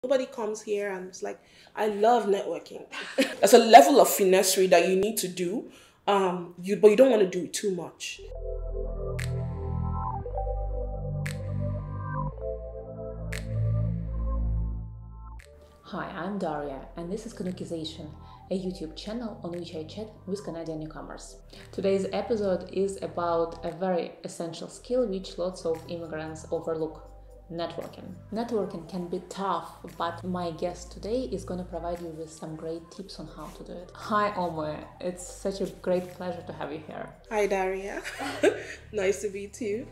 Nobody comes here and it's like, I love networking. There's a level of finessery that you need to do, but you don't want to do it too much. Hi, I'm Daria, and this is Conversation, a YouTube channel on which I chat with Canadian newcomers. Today's episode is about a very essential skill which lots of immigrants overlook: networking. Networking can be tough, but my guest today is going to provide you with some great tips on how to do it. Hi, Omoye. It's such a great pleasure to have you here. Hi, Daria. Nice to meet you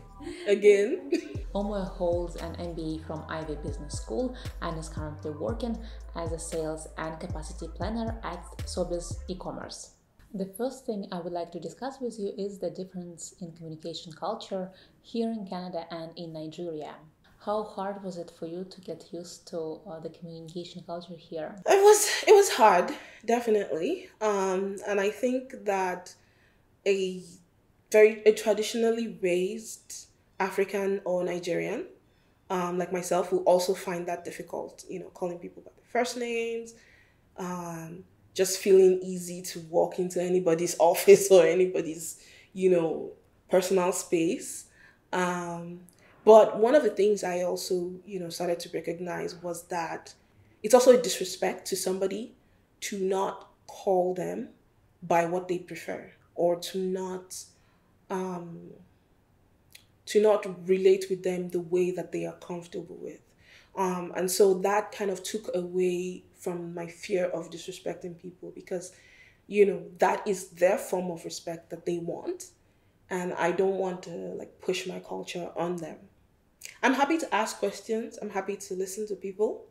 again. Omoye holds an MBA from Ivy Business School and is currently working as a sales and capacity planner at Sobis e-commerce. The first thing I would like to discuss with you is the difference in communication culture here in Canada and in Nigeria. How hard was it for you to get used to the communication culture here? It was hard, definitely. And I think that a a traditionally raised African or Nigerian, like myself, will also find that difficult. Calling people by their first names, just feeling easy to walk into anybody's office or anybody's, personal space. Um, but one of the things I also, started to recognize was that it's also a disrespect to somebody to not call them by what they prefer, or um, to not relate with them the way that they are comfortable with. And so that kind of took away from my fear of disrespecting people, because, that is their form of respect that they want. And I don't want to like push my culture on them. I'm happy to ask questions. I'm happy to listen to people.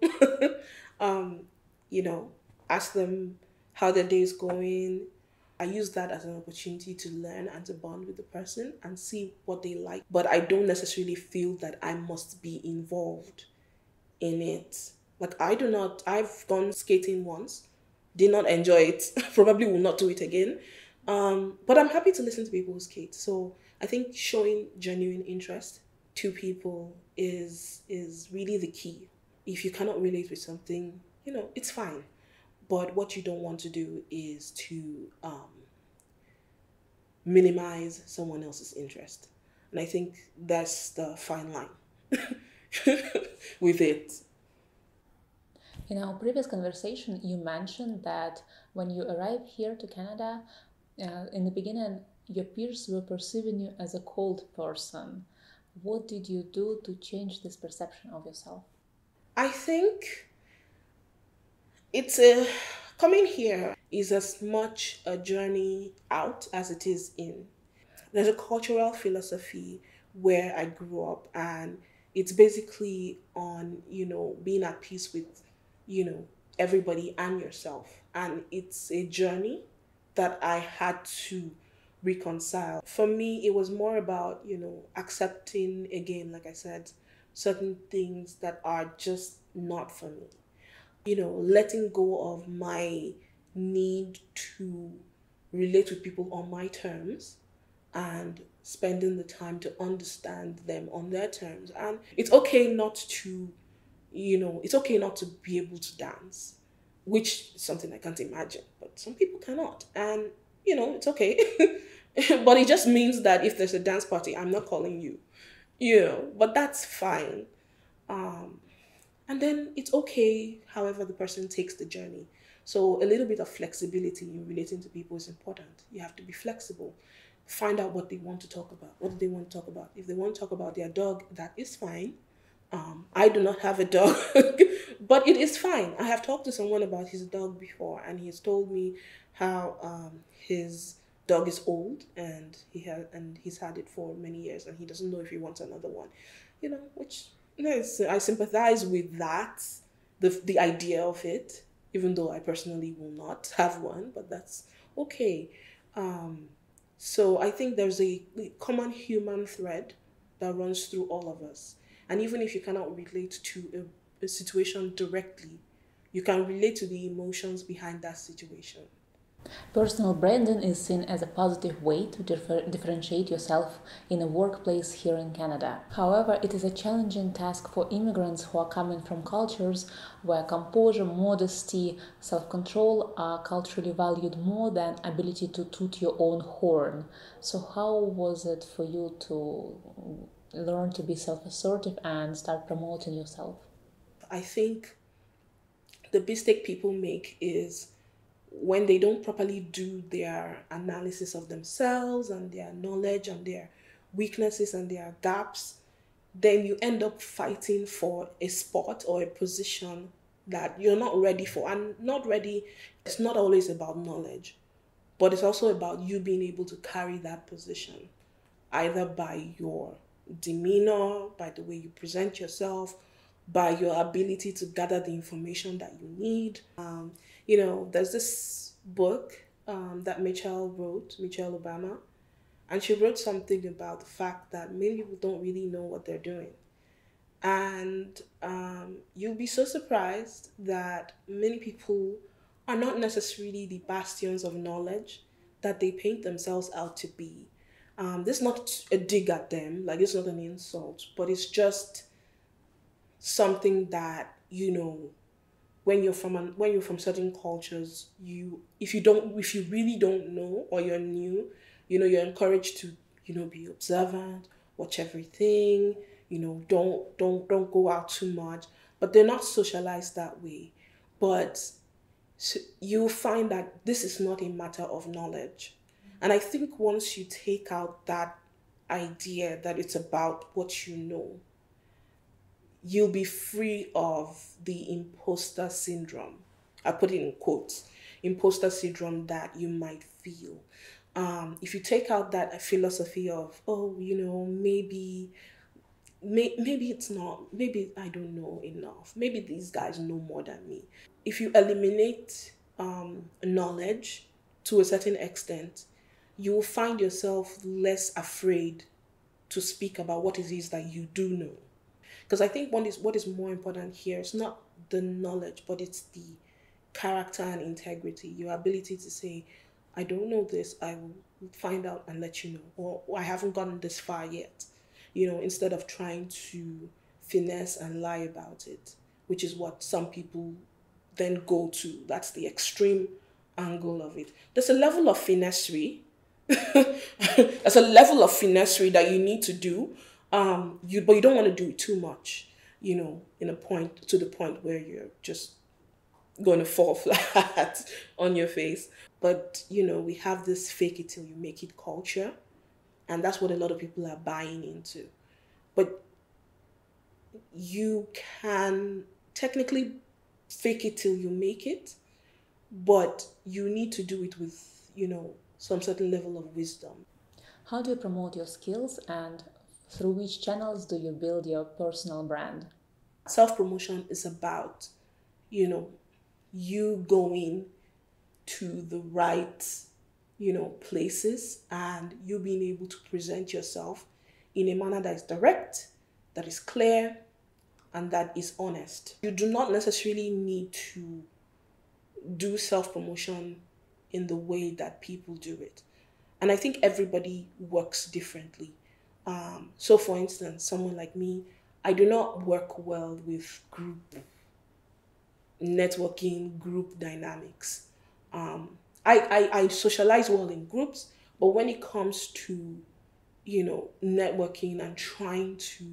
um, you know, Ask them how their day is going. I use that as an opportunity to learn and to bond with the person and see what they like. But I don't necessarily feel that I must be involved in it. Like, I do not, I've gone skating once, did not enjoy it, probably will not do it again. But I'm happy to listen to people who skate. So I think showing genuine interest to people is really the key. If you cannot relate with something, it's fine. But what you don't want to do is to minimize someone else's interest. And I think that's the fine line with it. In our previous conversation, you mentioned that when you arrived here to Canada, in the beginning, your peers were perceiving you as a cold person. What did you do to change this perception of yourself? I think it's a coming here is as much a journey out as it is in. There's a cultural philosophy where I grew up, and it's basically on, being at peace with, you know, everybody and yourself. And it's a journey that I had to reconcile. For me, it was more about, accepting, again, like I said, certain things that are just not for me. Letting go of my need to relate with people on my terms and spending the time to understand them on their terms. And it's okay not to be able to dance, which is something I can't imagine, but some people cannot. And, it's okay. But it just means that if there's a dance party, I'm not calling you, but that's fine. Um, and then it's okay however the person takes the journey. So a little bit of flexibility in relating to people is important. You have to be flexible. Find out what they want to talk about. What do they want to talk about? If they want to talk about their dog, that is fine. I do not have a dog, but it is fine. I have talked to someone about his dog before, and he has told me how his dog is old, and he's had it for many years, and he doesn't know if he wants another one. Which, yes, I sympathize with that, the idea of it, even though I personally will not have one, but that's okay. Um, so I think there's a common human thread that runs through all of us. And even if you cannot relate to a situation directly, you can relate to the emotions behind that situation. Personal branding is seen as a positive way to differentiate yourself in a workplace here in Canada. However, it is a challenging task for immigrants who are coming from cultures where composure, modesty, self-control are culturally valued more than ability to toot your own horn. So how was it for you to learn to be self-assertive and start promoting yourself? I think the mistake people make is when they don't properly do their analysis of themselves and their knowledge and their weaknesses and their gaps, then you end up fighting for a spot or a position that you're not ready for. And not ready, it's not always about knowledge, but it's also about you being able to carry that position, either by your demeanor, by the way you present yourself, by your ability to gather the information that you need. There's this book that Michelle Obama, and she wrote something about the fact that many people don't really know what they're doing. And you'll be so surprised that many people are not necessarily the bastions of knowledge that they paint themselves out to be. This is not a dig at them, like it's not an insult, but it's just something that, when you're from certain cultures, if you really don't know or you're new, you're encouraged to, be observant, watch everything, don't go out too much. But they're not socialized that way. But you find that this is not a matter of knowledge. And I think once you take out that idea that it's about what you know, you'll be free of the imposter syndrome. I put it in quotes, imposter syndrome that you might feel. If you take out that philosophy of, oh, maybe it's not, maybe I don't know enough, maybe these guys know more than me. If you eliminate knowledge to a certain extent, you will find yourself less afraid to speak about what it is that you do know. Because I think what is more important here is not the knowledge, but it's the character and integrity, your ability to say, I don't know this, I will find out and let you know, or I haven't gotten this far yet, instead of trying to finesse and lie about it, which is what some people then go to. That's the extreme angle of it. There's a level of finessery. There's a level of finessery that you need to do, but you don't want to do it too much, to the point where you're just going to fall flat on your face. But we have this fake it till you make it culture, and that's what a lot of people are buying into. But you can technically fake it till you make it, but you need to do it with some certain level of wisdom. How do you promote your skills, and through which channels do you build your personal brand? Self-promotion is about, you going to the right, places, and you being able to present yourself in a manner that is direct, that is clear, and that is honest. You do not necessarily need to do self-promotion in the way that people do it. And I think everybody works differently. So for instance, someone like me, I do not work well with group networking, group dynamics. I socialize well in groups, but when it comes to, networking and trying to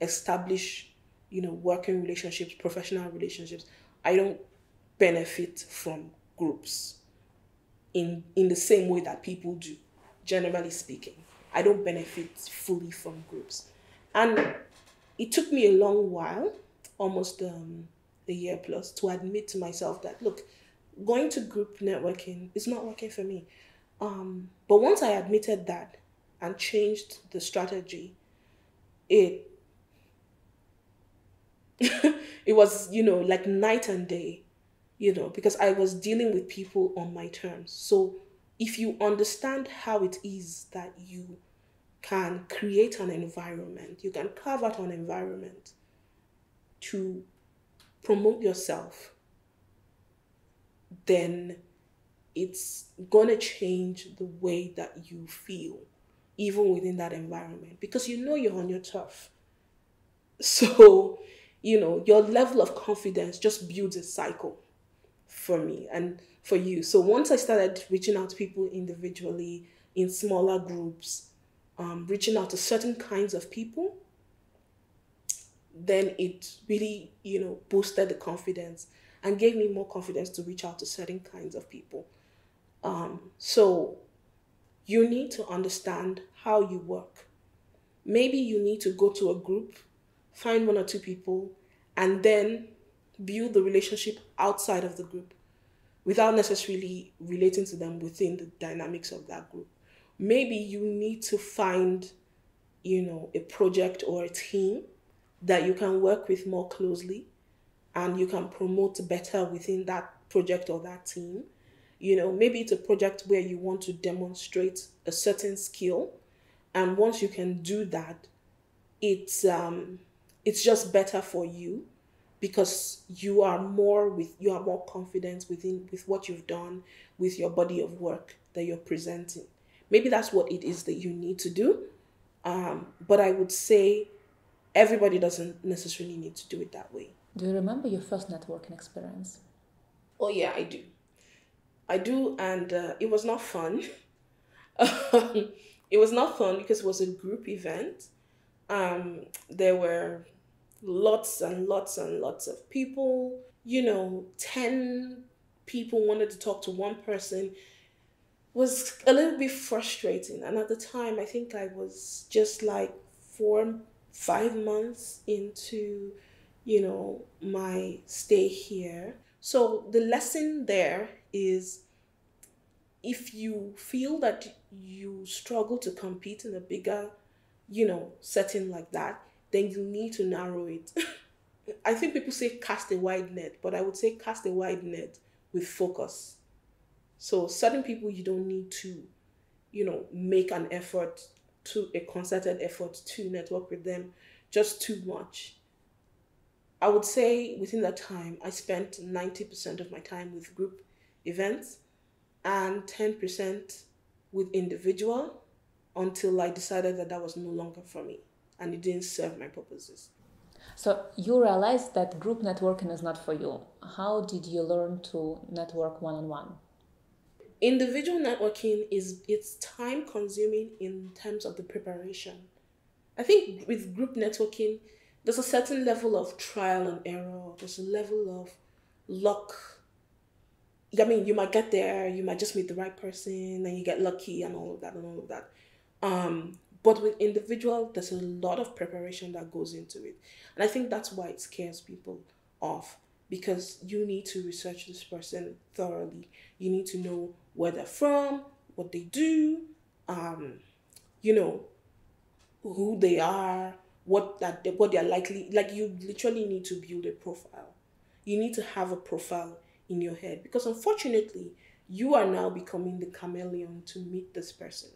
establish, working relationships, professional relationships, I don't benefit from groups in the same way that people do, generally speaking. I don't benefit fully from groups. And it took me a long while, almost a year plus, to admit to myself that, look, going to group networking is not working for me. But once I admitted that and changed the strategy, it it was, like night and day, because I was dealing with people on my terms. So if you understand how it is that you can create an environment, you can carve out an environment to promote yourself, then it's gonna change the way that you feel, even within that environment, because you know you're on your turf. So, your level of confidence just builds a cycle for me and for you. So once I started reaching out to people individually in smaller groups, reaching out to certain kinds of people, then it really, boosted the confidence and gave me more confidence to reach out to certain kinds of people. So you need to understand how you work. Maybe you need to go to a group, find one or two people, and then build the relationship outside of the group without necessarily relating to them within the dynamics of that group. Maybe you need to find, a project or a team that you can work with more closely and you can promote better within that project or that team. Maybe it's a project where you want to demonstrate a certain skill, and once you can do that, it's just better for you because you are more confident with what you've done, with your body of work that you're presenting. Maybe that's what it is that you need to do. But I would say everybody doesn't necessarily need to do it that way. Do you remember your first networking experience? Oh yeah, I do. I do, and it was not fun. It was not fun because it was a group event. There were lots and lots and lots of people. 10 people wanted to talk to one person was a little bit frustrating. And at the time, I think I was just like 5 months into, my stay here. So the lesson there is if you feel that you struggle to compete in a bigger, setting like that, then you need to narrow it. I think people say cast a wide net, but I would say cast a wide net with focus. So certain people you don't need to, make an effort to a concerted effort to network with them just too much. I would say within that time, I spent 90% of my time with group events and 10% with individual until I decided that that was no longer for me and it didn't serve my purposes. So you realized that group networking is not for you. How did you learn to network one-on-one? Individual networking it's time consuming in terms of the preparation. I think with group networking, there's a certain level of trial and error. There's a level of luck. I mean, you might get there, you might just meet the right person, and you get lucky and all of that and all of that. But with individual, there's a lot of preparation that goes into it. And I think that's why it scares people off because you need to research this person thoroughly. You need to know where they're from, what they do, you know, who they are, what they're likely like. You literally need to build a profile. You need to have a profile in your head because unfortunately, you are now becoming the chameleon to meet this person.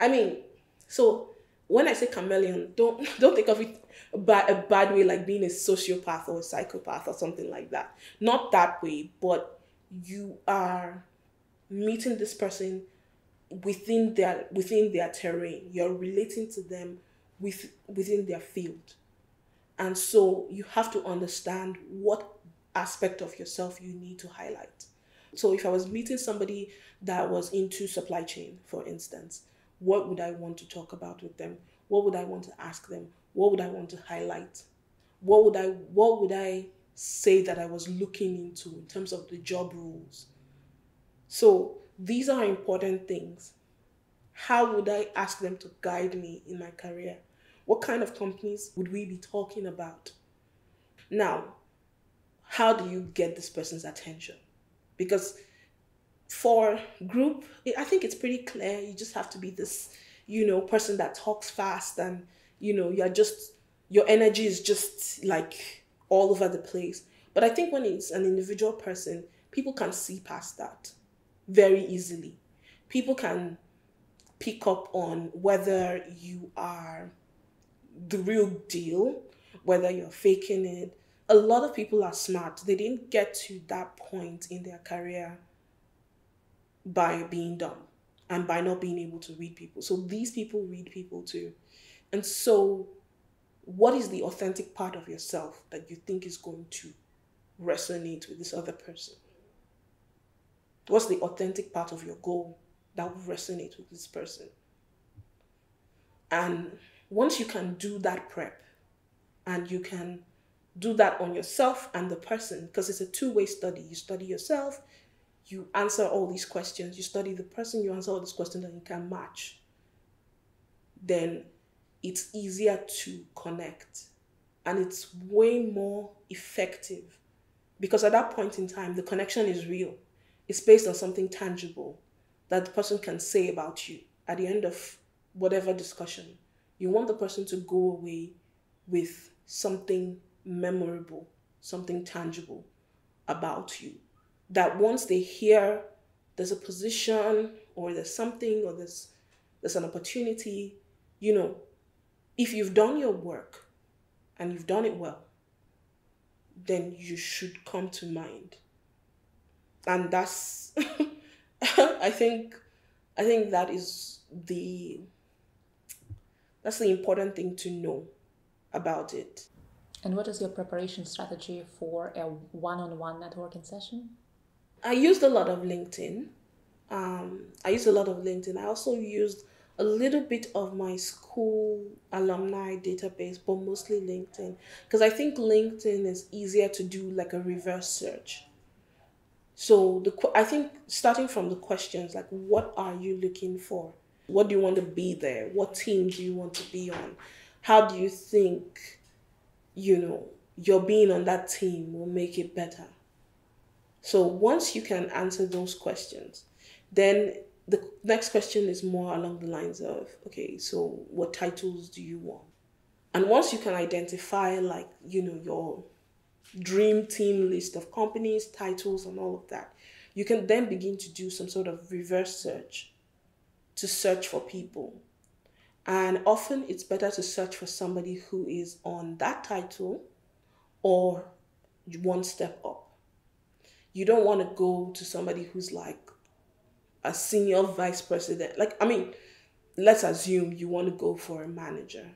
I mean, so when I say chameleon, don't think of it a bad way like being a sociopath or a psychopath or something like that. Not that way, but you are meeting this person within their terrain. You're relating to them within their field. And so you have to understand what aspect of yourself you need to highlight. So if I was meeting somebody that was into supply chain, for instance, what would I want to talk about with them? What would I want to ask them? What would I want to highlight? What would I say that I was looking into in terms of the job roles? So these are important things. How would I ask them to guide me in my career? What kind of companies would we be talking about? Now, how do you get this person's attention? Because for group, I think it's pretty clear. You just have to be this, person that talks fast and, your energy is just like all over the place. But I think when it's an individual person, people can see past that very easily. People can pick up on whether you are the real deal, whether you're faking it. A lot of people are smart. They didn't get to that point in their career by being dumb and by not being able to read people. So these people read people too. And so, what is the authentic part of yourself that you think is going to resonate with this other person? What's the authentic part of your goal that will resonate with this person? And once you can do that prep and you can do that on yourself and the person, because it's a two-way study. You study yourself, you answer all these questions, you study the person, you answer all these questions, and you can match. Then it's easier to connect. And it's way more effective because at that point in time, the connection is real. It's based on something tangible that the person can say about you at the end of whatever discussion. You want the person to go away with something memorable, something tangible about you. That once they hear there's a position or there's something or there's an opportunity, if you've done your work and you've done it well, then you should come to mind. And that's I think that's the important thing to know about it. And what is your preparation strategy for a one-on-one networking session? I used a lot of LinkedIn. I also used a little bit of my school alumni database, but mostly LinkedIn. Because I think LinkedIn is easier to do like a reverse search. So I think starting from the questions, like what are you looking for? What do you want to be there? What team do you want to be on? How do you think, your being on that team will make it better? So once you can answer those questions, then the next question is more along the lines of, okay, so what titles do you want? And once you can identify your dream team list of companies, titles, and all of that, you can then begin to do some sort of reverse search to search for people. And often it's better to search for somebody who is on that title or one step up. You don't want to go to somebody who's like a senior vice president. Let's assume you want to go for a manager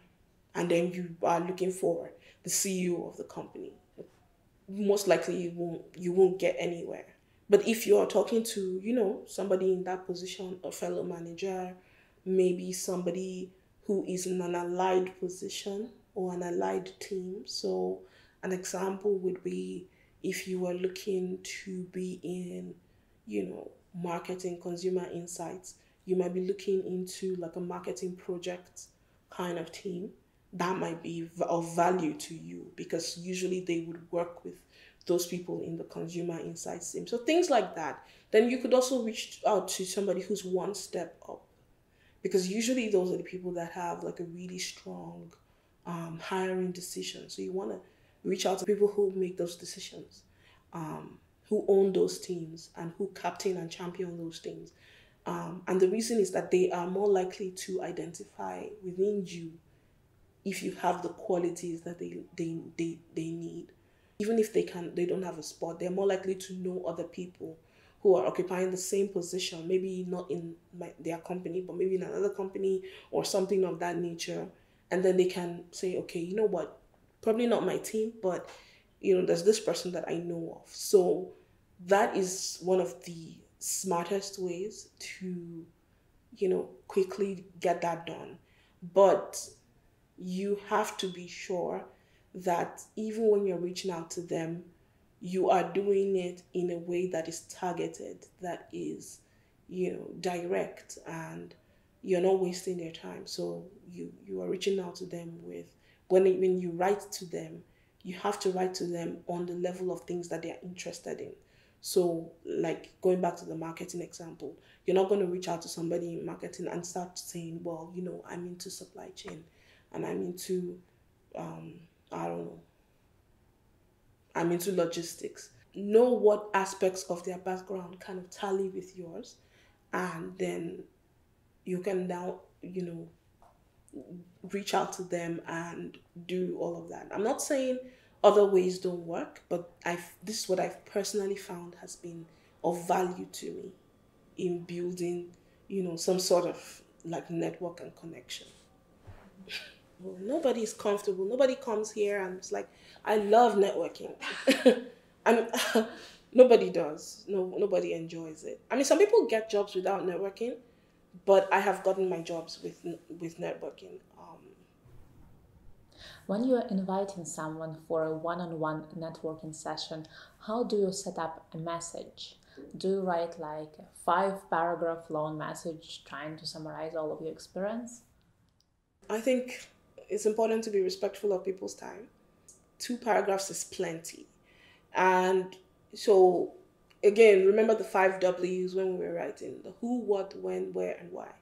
and then you are looking for the CEO of the company. Most likely you won't get anywhere. But if you're talking to, somebody in that position, a fellow manager, maybe somebody who is in an allied position or an allied team. So an example would be if you were looking to be in, marketing, consumer insights, you might be looking into like a marketing project kind of team. That might be of value to you because usually they would work with those people in the consumer insights team. So things like that. Then you could also reach out to somebody who's one step up because usually those are the people that have like a really strong hiring decision. So you want to reach out to people who make those decisions, who own those teams and who captain and champion those teams. And the reason is that they are more likely to identify within you if you have the qualities that they need. Even if they don't have a spot, they're more likely to know other people who are occupying the same position, maybe not in their company, but maybe in another company or something of that nature. And then they can say, okay, you know what, probably not my team, but there's this person that I know of. So that is one of the smartest ways to, quickly get that done. But you have to be sure that even when you're reaching out to them, you are doing it in a way that is targeted, that is, direct, and you're not wasting their time. So you are reaching out to them with, when you write to them, you have to write to them on the level of things that they're interested in. So like going back to the marketing example, you're not going to reach out to somebody in marketing and start saying, well, I'm into supply chain and I'm into, I'm into logistics. Know what aspects of their background kind of tally with yours, and then you can now, reach out to them and do all of that. I'm not saying other ways don't work, but this is what I've personally found has been of value to me. in building, some sort of like network and connection. Well, nobody is comfortable. Nobody comes here and it's like, I love networking. I'm nobody does. No, nobody enjoys it. I mean, some people get jobs without networking, but I have gotten my jobs with networking. When you are inviting someone for a one-on-one networking session, how do you set up a message? Do you write like a 5 paragraph long message trying to summarize all of your experience? I think it's important to be respectful of people's time. 2 paragraphs is plenty. And so, again, remember the 5 W's when we were writing the who, what, when, where, and why.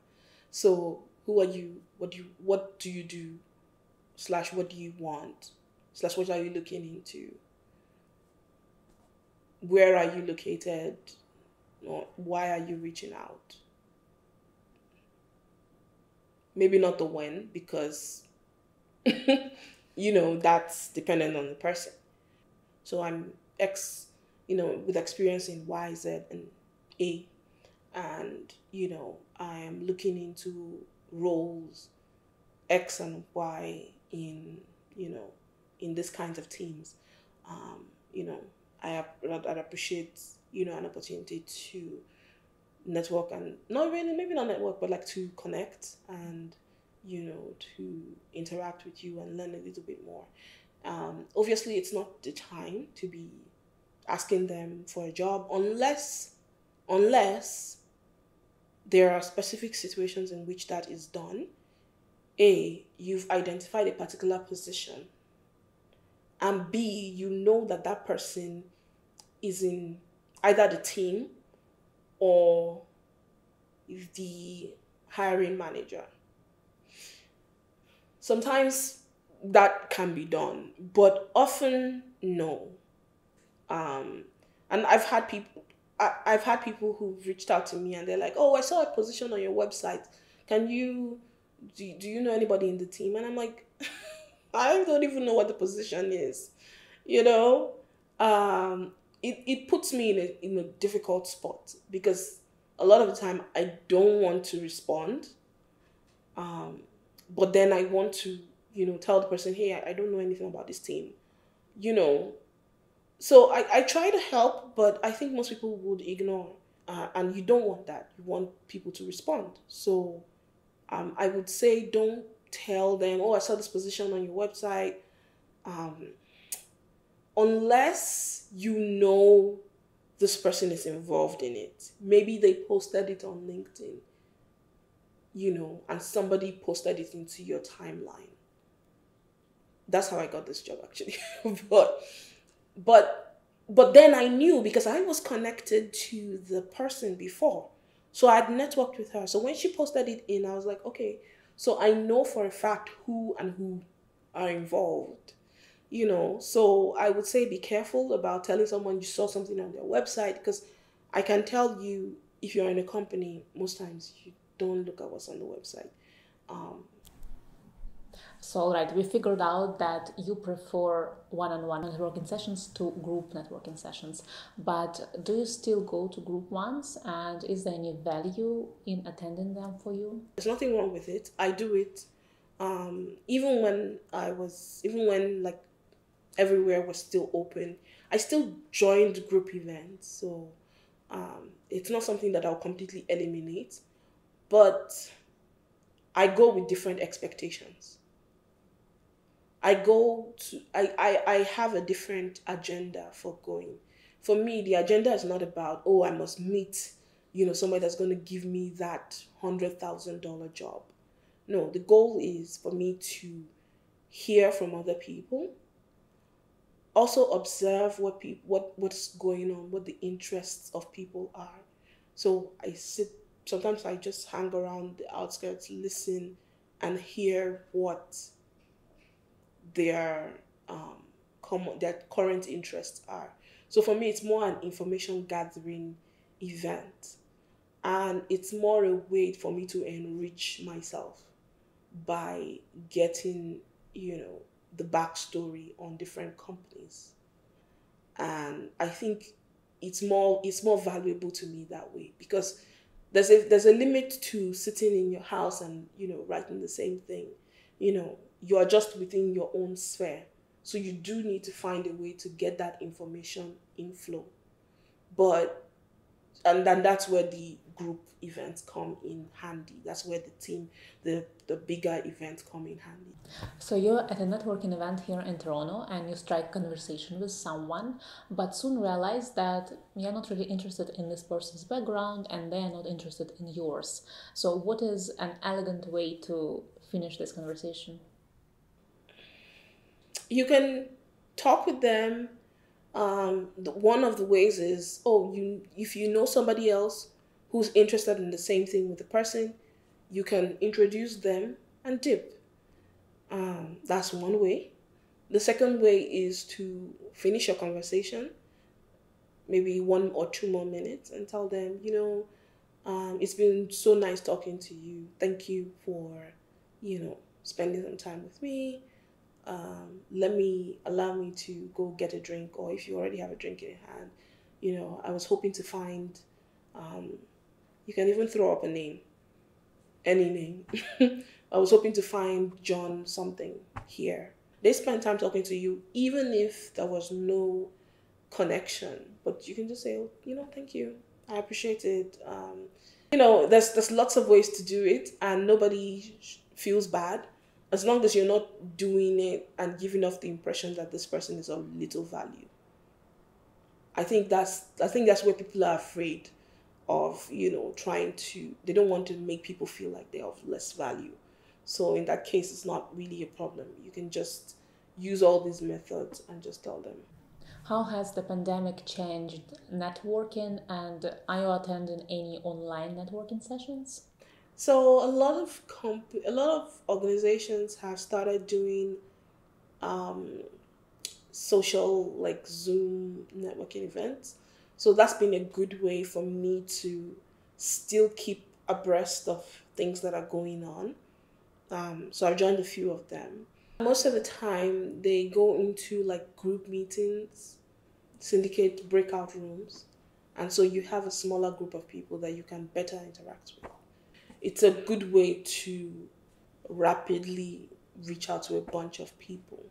So, who are you? What do you do? Slash, what do you want? Slash, what are you looking into? Where are you located? Or why are you reaching out? Maybe not the when, because that's dependent on the person. So I'm with experience in Y, Z, and A, and I am looking into roles X and Y in in this kinds of teams. Um, you know, I'd appreciate an opportunity to network, and not really, maybe not network, but like to connect and to interact with you and learn a little bit more. Obviously, it's not the time to be asking them for a job unless there are specific situations in which that is done. A, you've identified a particular position, and B, you know that person is in either the team or the hiring manager. Sometimes that can be done, but often no. And I've had people who've reached out to me and they're like, "Oh, I saw a position on your website. Can you do you know anybody in the team?" And I'm like, I don't even know what the position is. You know, it puts me in a difficult spot because a lot of the time I don't want to respond, but then I want to tell the person, "Hey, I don't know anything about this team," you know. So I try to help, but I think most people would ignore, and you don't want that. You want people to respond. So I would say don't tell them, "Oh, I saw this position on your website," um, unless you know this person is involved in it. Maybe they posted it on LinkedIn, and somebody posted it into your timeline. That's how I got this job, actually. but but then I knew because I was connected to the person before. So I'd networked with her. So when she posted it in, I was like, okay, so I know for a fact who are involved. So I would say be careful about telling someone you saw something on their website, because I can tell you, if you're in a company, most times you don't look at what's on the website. So, all right, we figured out that you prefer one-on-one networking sessions to group networking sessions. But do you still go to group ones? And is there any value in attending them for you? There's nothing wrong with it. I do it. Even when like everywhere was still open, I still joined group events. So it's not something that I'll completely eliminate, but I go with different expectations. I have a different agenda for going. For me, the agenda is not about, oh, I must meet, somebody that's going to give me that $100,000 job. No, the goal is for me to hear from other people, also observe what's going on, what the interests of people are. So sometimes I just hang around the outskirts, listen, and hear what their their current interests are. So for me, it's more an information gathering event, and it's more a way for me to enrich myself by getting the backstory on different companies, and I think it's more valuable to me that way, because There's a limit to sitting in your house and, writing the same thing. You are just within your own sphere. So you do need to find a way to get that information in flow. But and then that's where the group events come in handy. That's where the bigger events come in handy. So you're at a networking event here in Toronto and you strike conversation with someone, but soon realize that you're not really interested in this person's background and they're not interested in yours. So what is an elegant way to finish this conversation? You can talk with them. One of the ways is, if you know somebody else who's interested in the same thing with the person, you can introduce them and dip. That's one way. The second way is to finish your conversation, maybe 1 or 2 more minutes, and tell them, it's been so nice talking to you. Thank you for, spending some time with me. Allow me to go get a drink, or if you already have a drink in your hand, I was hoping to find, you can even throw up a name, any name. I was hoping to find John something here. They spend time talking to you, even if there was no connection, but you can just say, thank you. I appreciate it. There's lots of ways to do it, and nobody feels bad as long as you're not doing it and giving off the impression that this person is of little value. I think that's where people are afraid of, they don't want to make people feel like they're of less value. So in that case, it's not really a problem. You can just use all these methods and just tell them. How has the pandemic changed networking, and are you attending any online networking sessions? So a lot of organizations have started doing social, like Zoom networking events. So that's been a good way for me to still keep abreast of things that are going on. So I've joined a few of them. Most of the time, they go into like group meetings, syndicate breakout rooms. And so you have a smaller group of people that you can better interact with. It's a good way to rapidly reach out to a bunch of people.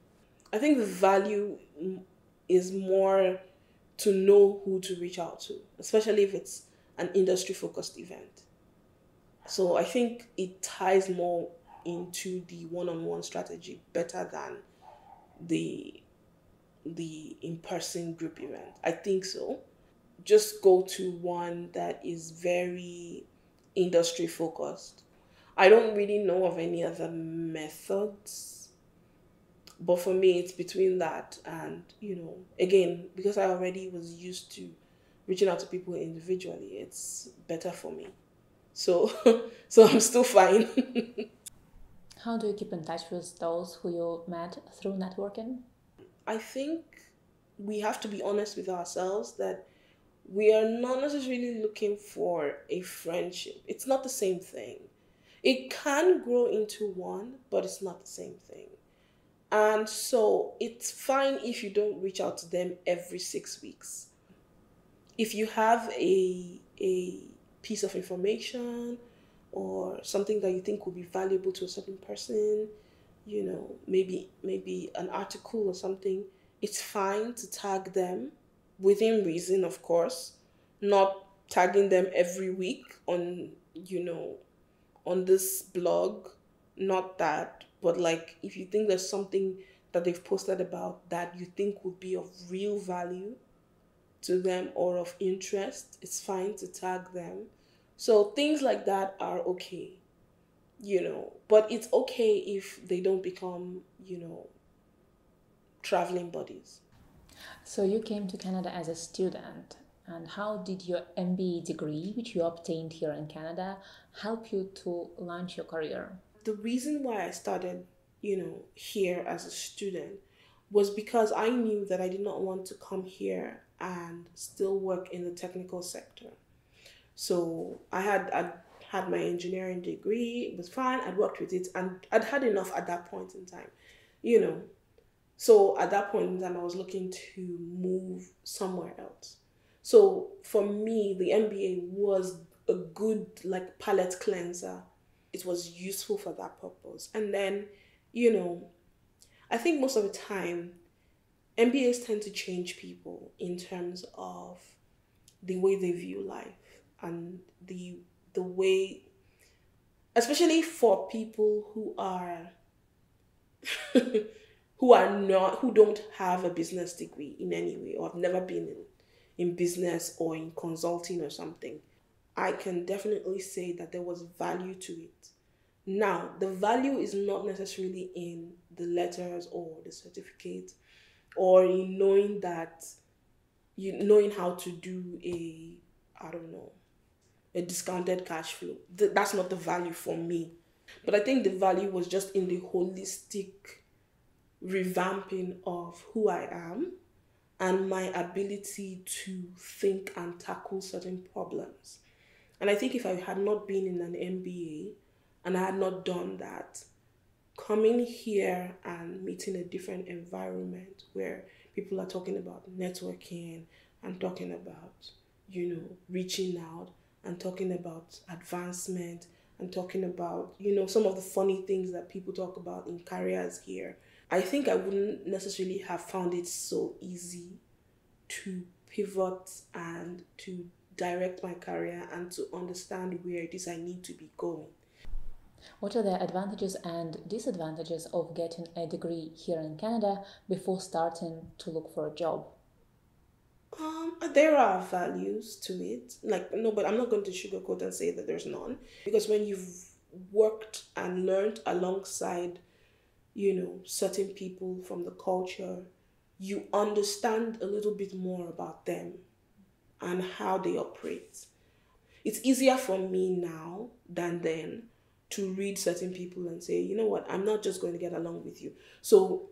I think the value is more to know who to reach out to, especially if it's an industry-focused event. So I think it ties more into the one-on-one strategy better than the in-person group event. I think so. Just go to one that is very industry-focused. I don't really know of any other methods, but for me, it's between that and, again, because I already was used to reaching out to people individually, it's better for me. So, so I'm still fine. How do you keep in touch with those who you met through networking? I think we have to be honest with ourselves that we are not necessarily looking for a friendship. It's not the same thing. It can grow into one, but it's not the same thing. And so it's fine if you don't reach out to them every 6 weeks. If you have a piece of information or something that you think will be valuable to a certain person, maybe an article or something, it's fine to tag them within reason, of course, not tagging them every week on this blog, not that, but like if you think there's something that they've posted about that you think would be of real value to them or of interest, it's fine to tag them. So things like that are okay, but it's okay if they don't become, traveling buddies. So you came to Canada as a student, and how did your MBA degree, which you obtained here in Canada, help you to launch your career? The reason why I started, here as a student was because I knew that I did not want to come here and still work in the technical sector. So I'd had my engineering degree, it was fine, I'd worked with it, and I'd had enough at that point in time, So at that point in time, I was looking to move somewhere else. So for me, the MBA was a good like palate cleanser. It was useful for that purpose. And then, you know, I think most of the time MBAs tend to change people in terms of the way they view life and the way, especially for people who don't have a business degree in any way or have never been in business or in consulting or something. I can definitely say that there was value to it. Now, the value is not necessarily in the letters or the certificate or in knowing how to do I don't know, a discounted cash flow. That's not the value for me. But I think the value was just in the holistic revamping of who I am and my ability to think and tackle certain problems. And I think if I had not been in an MBA and I had not done that, coming here and meeting a different environment where people are talking about networking and talking about, reaching out and talking about advancement and talking about, some of the funny things that people talk about in careers here, I think I wouldn't necessarily have found it so easy to pivot and to direct my career and to understand where it is I need to be going. What are the advantages and disadvantages of getting a degree here in Canada before starting to look for a job? There are values to it. Like, no, but I'm not going to sugarcoat and say that there's none. Because when you've worked and learned alongside, certain people from the culture, you understand a little bit more about them and how they operate. It's easier for me now than then to read certain people and say, you know what, I'm not just going to get along with you. So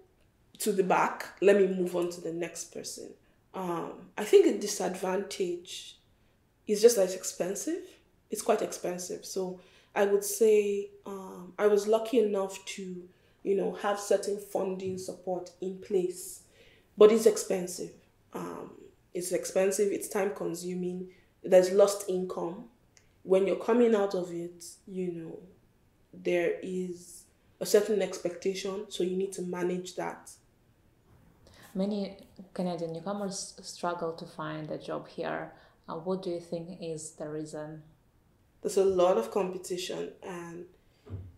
to the back, let me move on to the next person. I think a disadvantage is just that it's expensive. It's quite expensive. So I would say I was lucky enough to, have certain funding support in place, but it's expensive. It's expensive. It's time consuming. There's lost income. When you're coming out of it, there is a certain expectation, so you need to manage that. Many Canadian newcomers struggle to find a job here. What do you think is the reason? There's a lot of competition and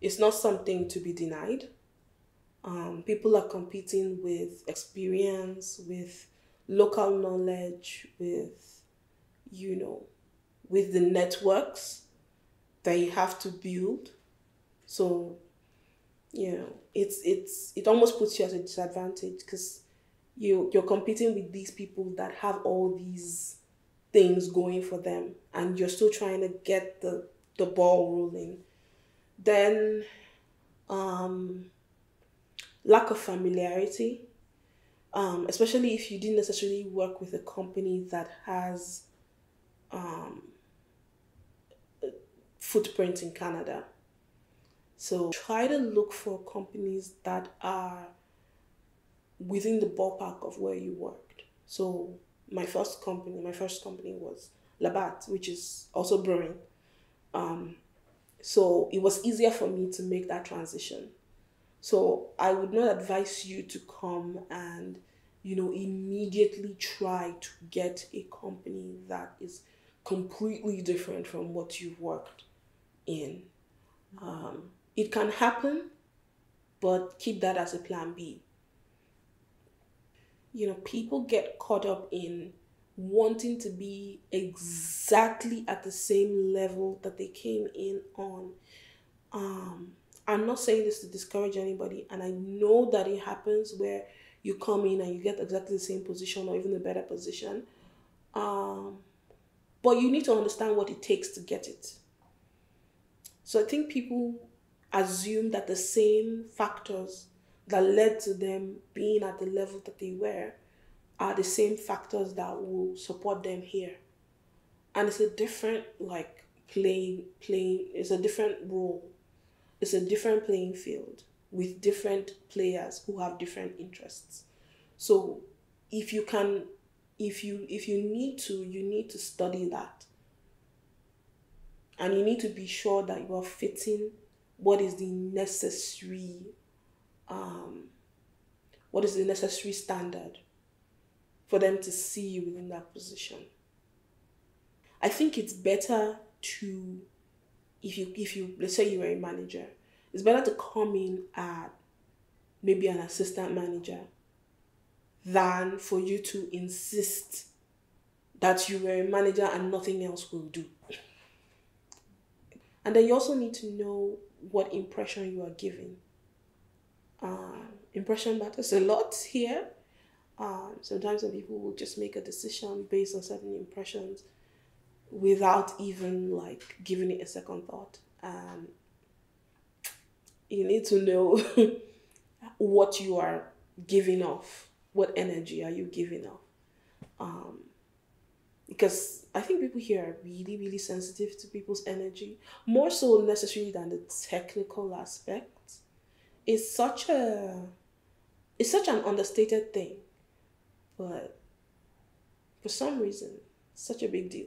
it's not something to be denied. People are competing with experience, with local knowledge, with, with the networks that you have to build. So, it almost puts you at a disadvantage because you're competing with these people that have all these things going for them and you're still trying to get the ball rolling. Then lack of familiarity, especially if you didn't necessarily work with a company that has footprint in Canada. So try to look for companies that are within the ballpark of where you worked. So my first company was Labatt, which is also brewing. So it was easier for me to make that transition. So I would not advise you to come and, immediately try to get a company that is completely different from what you've worked in. It can happen, but keep that as a plan B. People get caught up in wanting to be exactly at the same level that they came in on. I'm not saying this to discourage anybody, and I know that it happens where you come in and you get exactly the same position or even a better position. But you need to understand what it takes to get it. So I think people assume that the same factors that led to them being at the level that they were are the same factors that will support them here. And it's a different it's a different role. It's a different playing field with different players who have different interests. So if you need to, you need to study that. And you need to be sure that you are fitting what is the necessary standard for them to see you within that position. I think it's better to, if you let's say you are a manager, it's better to come in at maybe an assistant manager than for you to insist that you were a manager and nothing else will do. And then you also need to know what impression you are giving. Impression matters a lot here. Sometimes when people will just make a decision based on certain impressions without even like giving it a second thought. You need to know what you are giving off. What energy are you giving off? Because I think people here are really, really sensitive to people's energy, more so necessarily than the technical aspect. It's such an understated thing, but for some reason, it's such a big deal.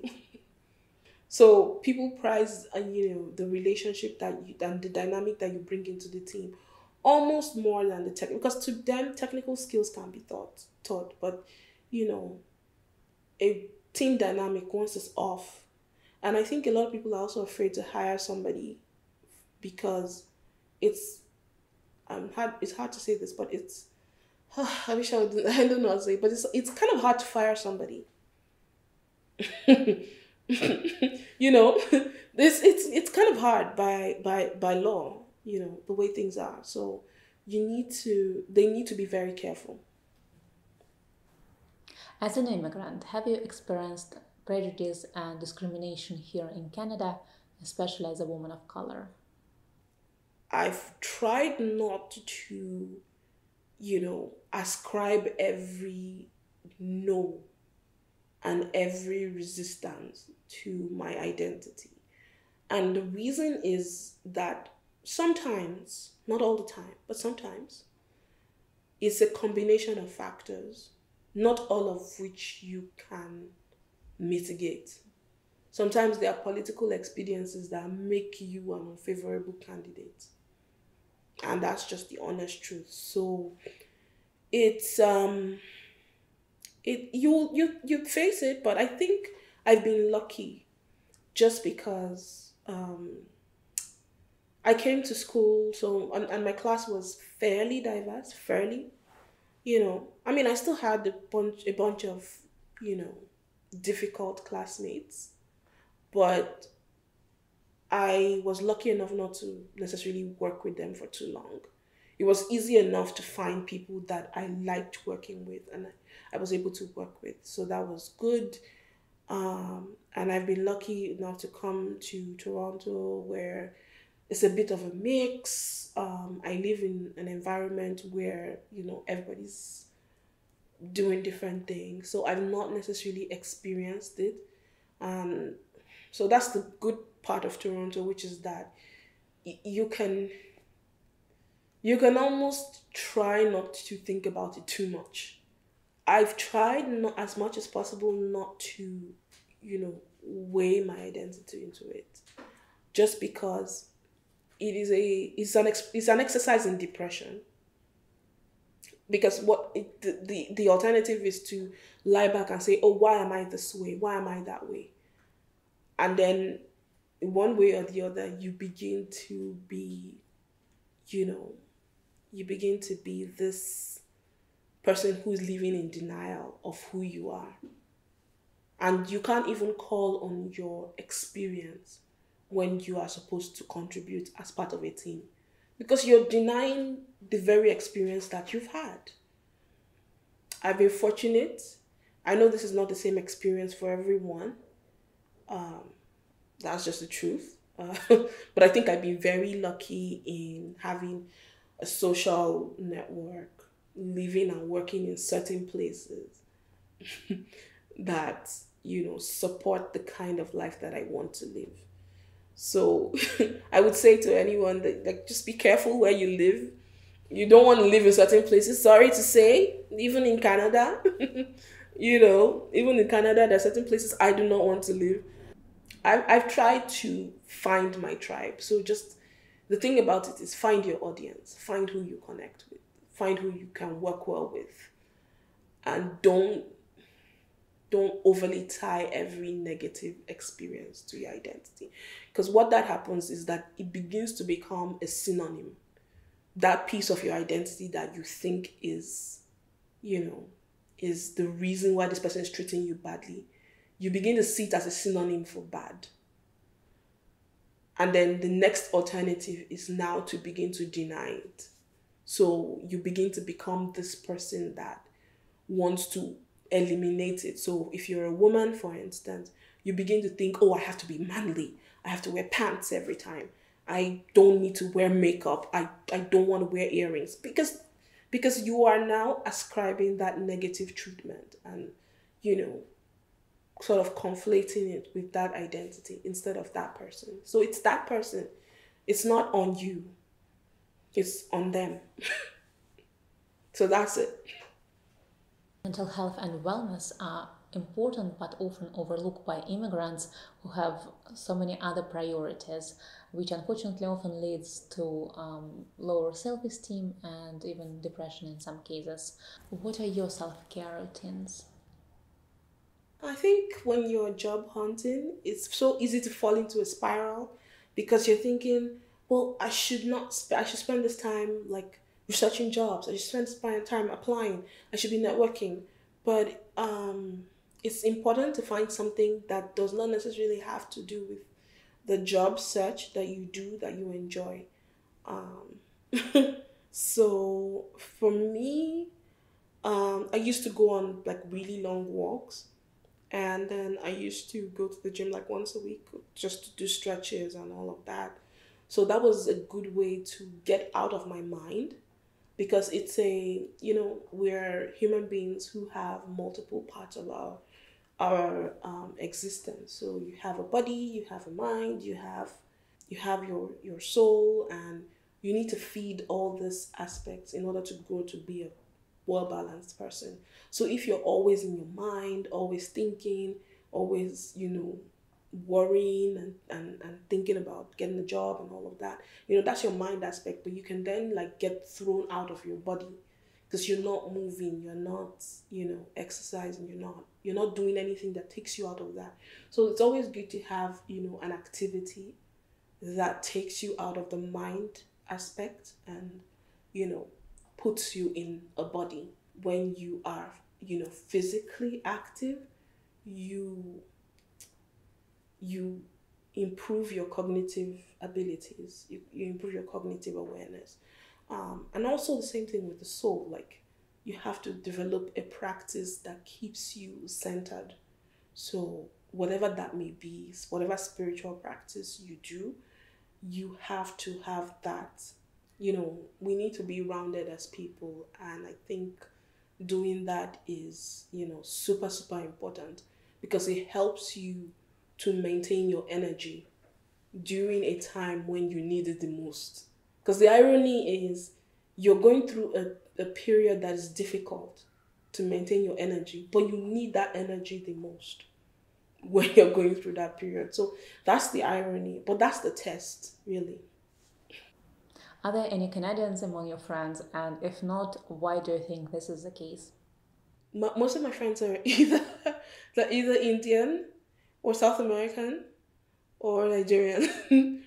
So people prize, the relationship and the dynamic that you bring into the team almost more than the technical, because to them technical skills can be taught, but a team dynamic once it's off. And I think a lot of people are also afraid to hire somebody because it's hard to say this, but it's I wish I don't know how to say it, but it's kind of hard to fire somebody. It's kind of hard by law, the way things are. So they need to be very careful. As an immigrant, have you experienced prejudice and discrimination here in Canada, especially as a woman of color? I've tried not to, ascribe every no and every resistance to my identity. And the reason is that sometimes, not all the time, but sometimes, it's a combination of factors, not all of which you can mitigate. Sometimes there are political expediencies that make you an unfavorable candidate. And that's just the honest truth. So it's you face it, but I think I've been lucky just because I came to school, so and my class was fairly diverse, I still had a bunch of, difficult classmates, but I was lucky enough not to necessarily work with them for too long. It was easy enough to find people that I liked working with and I was able to work with. So that was good. And I've been lucky enough to come to Toronto where it's a bit of a mix. I live in an environment where, everybody's doing different things. So I've not necessarily experienced it. So that's the good part of Toronto, which is that you can almost try not to think about it too much. I've tried not as much as possible not to, weigh my identity into it, just because it's an exercise in depression. Because the alternative is to lie back and say, oh, why am I this way? Why am I that way? And then one way or the other, you begin to be, this person who's living in denial of who you are. And you can't even call on your experience when you are supposed to contribute as part of a team, because you're denying the very experience that you've had. I've been fortunate. I know this is not the same experience for everyone. That's just the truth. But I think I've been very lucky in having a social network, living and working in certain places that, support the kind of life that I want to live. So I would say to anyone that just be careful where you live. You don't want to live in certain places. Sorry to say, even in Canada, even in Canada, there are certain places I do not want to live. I've tried to find my tribe. So just the thing about it is find your audience, find who you connect with, find who you can work well with, and don't overly tie every negative experience to your identity. Because what that happens is that it begins to become a synonym. That piece of your identity that you think is, you know, is the reason why this person is treating you badly. You begin to see it as a synonym for bad. And then the next alternative is now to begin to deny it. So you begin to become this person that wants to eliminate it. So if you're a woman, for instance, you begin to think, oh, I have to be manly. I have to wear pants every time. I don't need to wear makeup. I don't want to wear earrings because you are now ascribing that negative treatment and, you know, sort of conflating it with that identity instead of that person. So it's that person. It's not on you. It's on them. So that's it. Mental health and wellness are important but often overlooked by immigrants who have so many other priorities, which unfortunately often leads to lower self-esteem and even depression in some cases. What are your self-care routines? I think when you're job hunting, it's so easy to fall into a spiral because you're thinking, well, I should not, I should spend this time like researching jobs. I should spend this time applying. I should be networking. But it's important to find something that does not necessarily have to do with the job search that you do that you enjoy. Um, so for me, I used to go on like really long walks, and then I used to go to the gym like once a week just to do stretches and all of that. So that was a good way to get out of my mind because it's we're human beings who have multiple parts of our existence. So you have a body, you have a mind, you have your soul, and you need to feed all these aspects in order to grow to be a well balanced person. So if you're always in your mind, always thinking, always, worrying and thinking about getting a job and all of that, that's your mind aspect, but you can then like get thrown out of your body because you're not moving, you're not, exercising, you're not doing anything that takes you out of that. So it's always good to have, an activity that takes you out of the mind aspect and, you know, puts you in a body. When you are, physically active, you you improve your cognitive abilities, you improve your cognitive awareness. And also the same thing with the soul, like you have to develop a practice that keeps you centered. So whatever that may be, whatever spiritual practice you do, you have to have that. We need to be rounded as people, and I think doing that is, super, super important because it helps you to maintain your energy during a time when you need it the most. Because the irony is, you're going through a period that is difficult to maintain your energy, but you need that energy the most when you're going through that period. So that's the irony, but that's the test, really. Are there any Canadians among your friends? And if not, why do you think this is the case? Most of my friends are either they're either Indian or South American or Nigerian,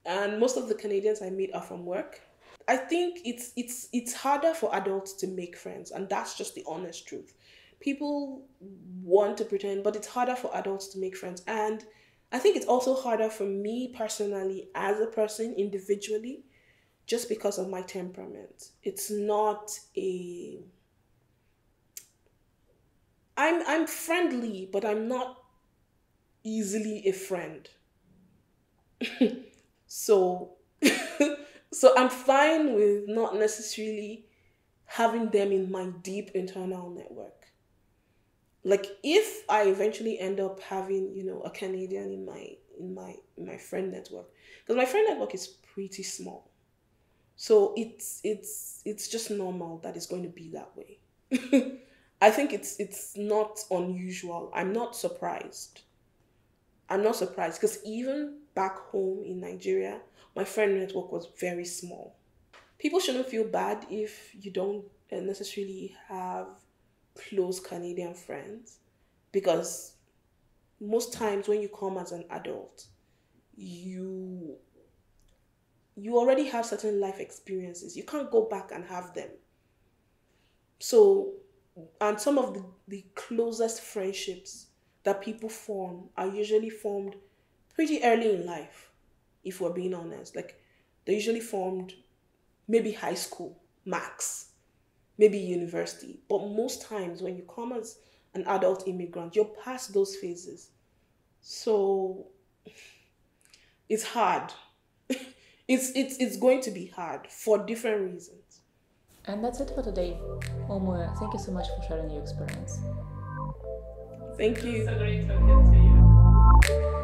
and most of the Canadians I meet are from work. I think it's harder for adults to make friends, and that's just the honest truth. People want to pretend, but it's harder for adults to make friends, and I think it's also harder for me personally as a person individually, just because of my temperament. It's not a I'm friendly, but I'm not easily a friend. So so I'm fine with not necessarily having them in my deep internal network. Like if I eventually end up having, a Canadian in my friend network, because my friend network is pretty small. So it's just normal that it's going to be that way. I think it's not unusual. I'm not surprised. I'm not surprised because even back home in Nigeria, my friend network was very small. People shouldn't feel bad if you don't necessarily have close Canadian friends because most times when you come as an adult, you you already have certain life experiences. You can't go back and have them. So, and some of the closest friendships that people form are usually formed pretty early in life, if we're being honest. Like, they're usually formed maybe high school, max, maybe university. But most times when you come as an adult immigrant, you're past those phases. So it's hard. It's going to be hard for different reasons. And that's it for today. Omoye, thank you so much for sharing your experience. Thank you. So great talking to you.